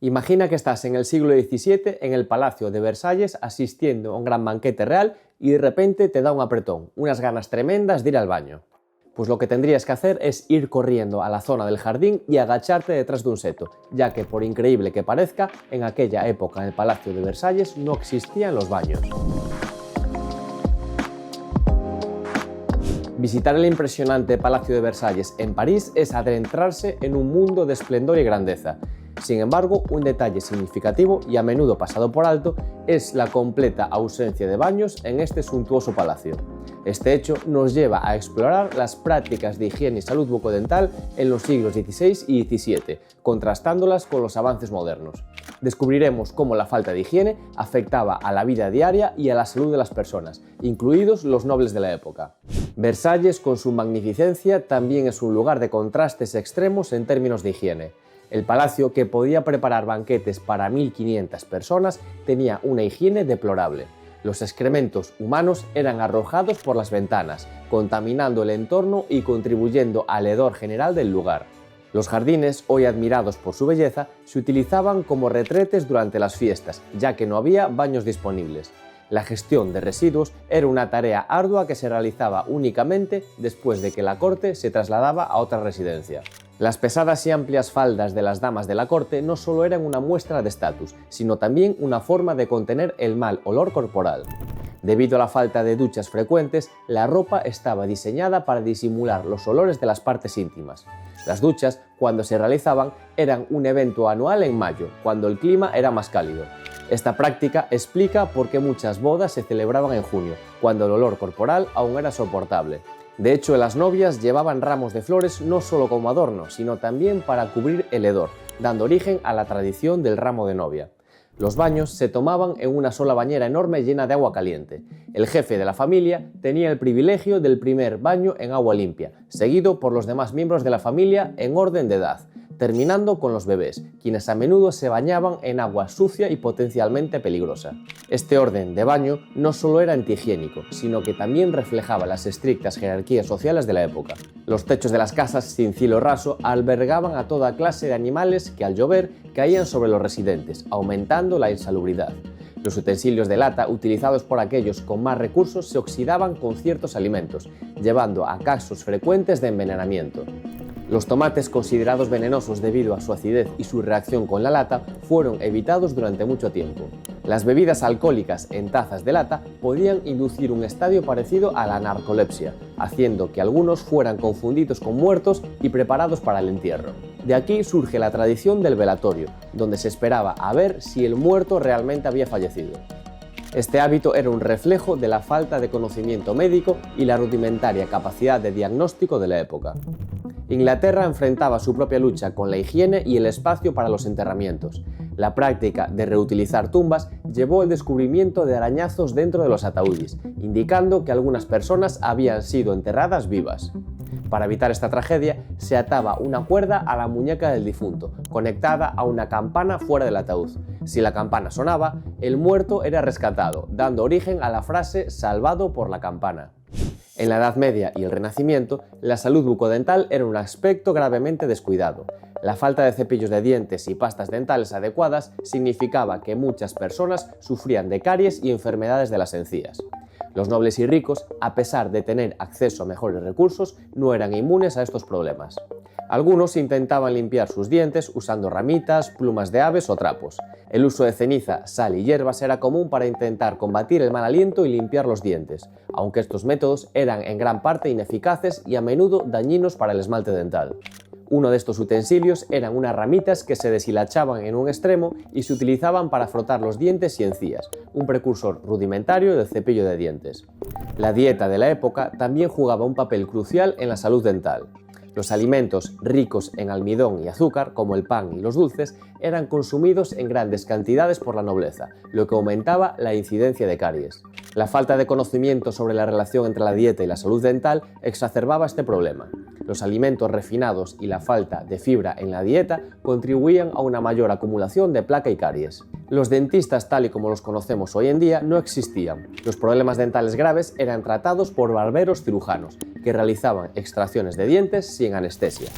Imagina que estás en el siglo XVII en el Palacio de Versalles asistiendo a un gran banquete real y de repente te da un apretón, unas ganas tremendas de ir al baño. Pues lo que tendrías que hacer es ir corriendo a la zona del jardín y agacharte detrás de un seto, ya que por increíble que parezca, en aquella época en el Palacio de Versalles no existían los baños. Visitar el impresionante Palacio de Versalles en París es adentrarse en un mundo de esplendor y grandeza. Sin embargo, un detalle significativo y a menudo pasado por alto es la completa ausencia de baños en este suntuoso palacio. Este hecho nos lleva a explorar las prácticas de higiene y salud bucodental en los siglos XVI y XVII, contrastándolas con los avances modernos. Descubriremos cómo la falta de higiene afectaba a la vida diaria y a la salud de las personas, incluidos los nobles de la época. Versalles, con su magnificencia, también es un lugar de contrastes extremos en términos de higiene. El palacio, que podía preparar banquetes para 1500 personas, tenía una higiene deplorable. Los excrementos humanos eran arrojados por las ventanas, contaminando el entorno y contribuyendo al hedor general del lugar. Los jardines, hoy admirados por su belleza, se utilizaban como retretes durante las fiestas, ya que no había baños disponibles. La gestión de residuos era una tarea ardua que se realizaba únicamente después de que la corte se trasladaba a otra residencia. Las pesadas y amplias faldas de las damas de la corte no solo eran una muestra de estatus, sino también una forma de contener el mal olor corporal. Debido a la falta de duchas frecuentes, la ropa estaba diseñada para disimular los olores de las partes íntimas. Las duchas, cuando se realizaban, eran un evento anual en mayo, cuando el clima era más cálido. Esta práctica explica por qué muchas bodas se celebraban en junio, cuando el olor corporal aún era soportable. De hecho, las novias llevaban ramos de flores no solo como adorno, sino también para cubrir el hedor, dando origen a la tradición del ramo de novia. Los baños se tomaban en una sola bañera enorme llena de agua caliente. El jefe de la familia tenía el privilegio del primer baño en agua limpia, seguido por los demás miembros de la familia en orden de edad, terminando con los bebés, quienes a menudo se bañaban en agua sucia y potencialmente peligrosa. Este orden de baño no solo era antihigiénico, sino que también reflejaba las estrictas jerarquías sociales de la época. Los techos de las casas sin cielo raso albergaban a toda clase de animales que al llover caían sobre los residentes, aumentando la insalubridad. Los utensilios de lata utilizados por aquellos con más recursos se oxidaban con ciertos alimentos, llevando a casos frecuentes de envenenamiento. Los tomates, considerados venenosos debido a su acidez y su reacción con la lata, fueron evitados durante mucho tiempo. Las bebidas alcohólicas en tazas de lata podían inducir un estadio parecido a la narcolepsia, haciendo que algunos fueran confundidos con muertos y preparados para el entierro. De aquí surge la tradición del velatorio, donde se esperaba a ver si el muerto realmente había fallecido. Este hábito era un reflejo de la falta de conocimiento médico y la rudimentaria capacidad de diagnóstico de la época. Inglaterra enfrentaba su propia lucha con la higiene y el espacio para los enterramientos. La práctica de reutilizar tumbas llevó al descubrimiento de arañazos dentro de los ataúdes, indicando que algunas personas habían sido enterradas vivas. Para evitar esta tragedia, se ataba una cuerda a la muñeca del difunto, conectada a una campana fuera del ataúd. Si la campana sonaba, el muerto era rescatado, dando origen a la frase «salvado por la campana». En la Edad Media y el Renacimiento, la salud bucodental era un aspecto gravemente descuidado. La falta de cepillos de dientes y pastas dentales adecuadas significaba que muchas personas sufrían de caries y enfermedades de las encías. Los nobles y ricos, a pesar de tener acceso a mejores recursos, no eran inmunes a estos problemas. Algunos intentaban limpiar sus dientes usando ramitas, plumas de aves o trapos. El uso de ceniza, sal y hierbas era común para intentar combatir el mal aliento y limpiar los dientes, aunque estos métodos eran en gran parte ineficaces y a menudo dañinos para el esmalte dental. Uno de estos utensilios eran unas ramitas que se deshilachaban en un extremo y se utilizaban para frotar los dientes y encías, un precursor rudimentario del cepillo de dientes. La dieta de la época también jugaba un papel crucial en la salud dental. Los alimentos ricos en almidón y azúcar, como el pan y los dulces, eran consumidos en grandes cantidades por la nobleza, lo que aumentaba la incidencia de caries. La falta de conocimiento sobre la relación entre la dieta y la salud dental exacerbaba este problema. Los alimentos refinados y la falta de fibra en la dieta contribuían a una mayor acumulación de placa y caries. Los dentistas, tal y como los conocemos hoy en día, no existían. Los problemas dentales graves eran tratados por barberos cirujanos, que realizaban extracciones de dientes sin anestesia.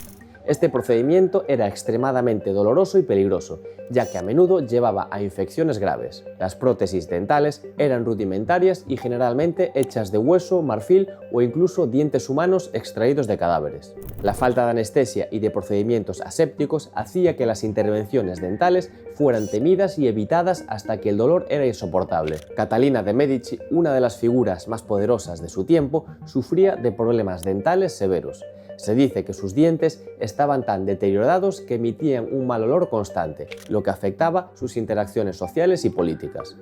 Este procedimiento era extremadamente doloroso y peligroso, ya que a menudo llevaba a infecciones graves. Las prótesis dentales eran rudimentarias y generalmente hechas de hueso, marfil o incluso dientes humanos extraídos de cadáveres. La falta de anestesia y de procedimientos asépticos hacía que las intervenciones dentales fueran temidas y evitadas hasta que el dolor era insoportable. Catalina de Medici, una de las figuras más poderosas de su tiempo, sufría de problemas dentales severos. Se dice que sus dientes estaban tan deteriorados que emitían un mal olor constante, lo que afectaba sus interacciones sociales y políticas.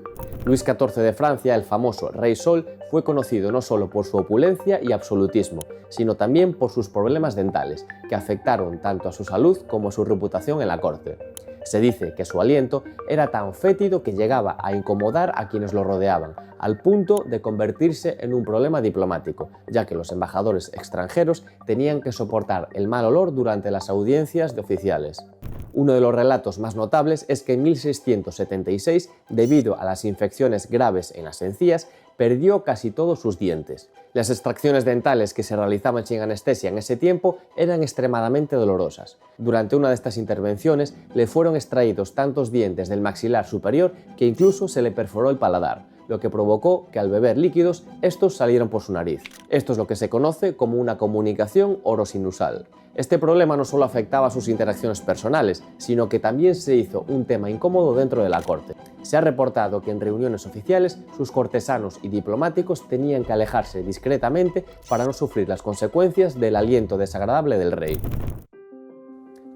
Luis XIV de Francia, el famoso Rey Sol, fue conocido no solo por su opulencia y absolutismo, sino también por sus problemas dentales, que afectaron tanto a su salud como a su reputación en la corte. Se dice que su aliento era tan fétido que llegaba a incomodar a quienes lo rodeaban, al punto de convertirse en un problema diplomático, ya que los embajadores extranjeros tenían que soportar el mal olor durante las audiencias de oficiales. Uno de los relatos más notables es que en 1676, debido a las infecciones graves en las encías, perdió casi todos sus dientes. Las extracciones dentales que se realizaban sin anestesia en ese tiempo eran extremadamente dolorosas. Durante una de estas intervenciones le fueron extraídos tantos dientes del maxilar superior que incluso se le perforó el paladar, lo que provocó que al beber líquidos estos salieran por su nariz. Esto es lo que se conoce como una comunicación orosinusal. Este problema no solo afectaba a sus interacciones personales, sino que también se hizo un tema incómodo dentro de la corte. Se ha reportado que en reuniones oficiales sus cortesanos y diplomáticos tenían que alejarse discretamente para no sufrir las consecuencias del aliento desagradable del rey.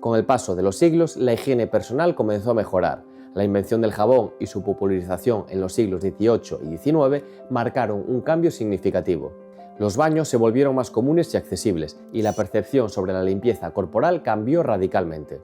Con el paso de los siglos, la higiene personal comenzó a mejorar. La invención del jabón y su popularización en los siglos XVIII y XIX marcaron un cambio significativo. Los baños se volvieron más comunes y accesibles, y la percepción sobre la limpieza corporal cambió radicalmente.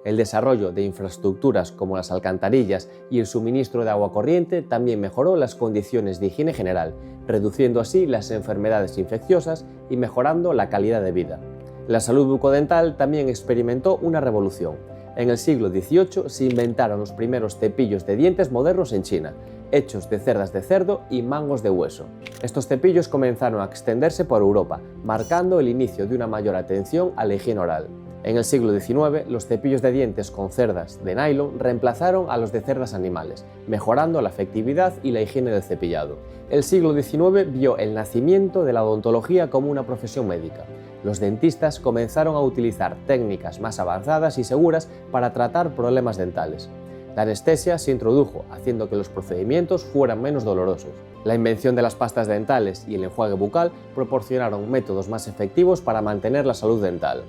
El desarrollo de infraestructuras como las alcantarillas y el suministro de agua corriente también mejoró las condiciones de higiene general, reduciendo así las enfermedades infecciosas y mejorando la calidad de vida. La salud bucodental también experimentó una revolución. En el siglo XVIII se inventaron los primeros cepillos de dientes modernos en China, hechos de cerdas de cerdo y mangos de hueso. Estos cepillos comenzaron a extenderse por Europa, marcando el inicio de una mayor atención a la higiene oral. En el siglo XIX, los cepillos de dientes con cerdas de nylon reemplazaron a los de cerdas animales, mejorando la efectividad y la higiene del cepillado. El siglo XIX vio el nacimiento de la odontología como una profesión médica. Los dentistas comenzaron a utilizar técnicas más avanzadas y seguras para tratar problemas dentales. La anestesia se introdujo, haciendo que los procedimientos fueran menos dolorosos. La invención de las pastas dentales y el enjuague bucal proporcionaron métodos más efectivos para mantener la salud dental.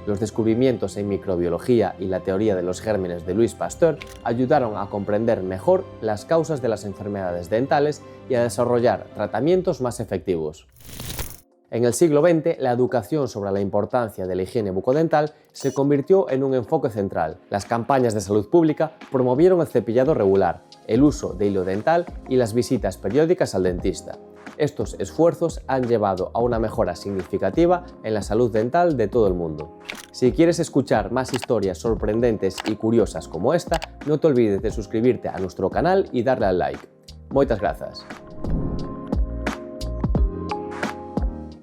Los descubrimientos en microbiología y la teoría de los gérmenes de Louis Pasteur ayudaron a comprender mejor las causas de las enfermedades dentales y a desarrollar tratamientos más efectivos. En el siglo XX, la educación sobre la importancia de la higiene bucodental se convirtió en un enfoque central. Las campañas de salud pública promovieron el cepillado regular, el uso de hilo dental y las visitas periódicas al dentista. Estos esfuerzos han llevado a una mejora significativa en la salud dental de todo el mundo. Si quieres escuchar más historias sorprendentes y curiosas como esta, no te olvides de suscribirte a nuestro canal y darle al like. Moitas grazas.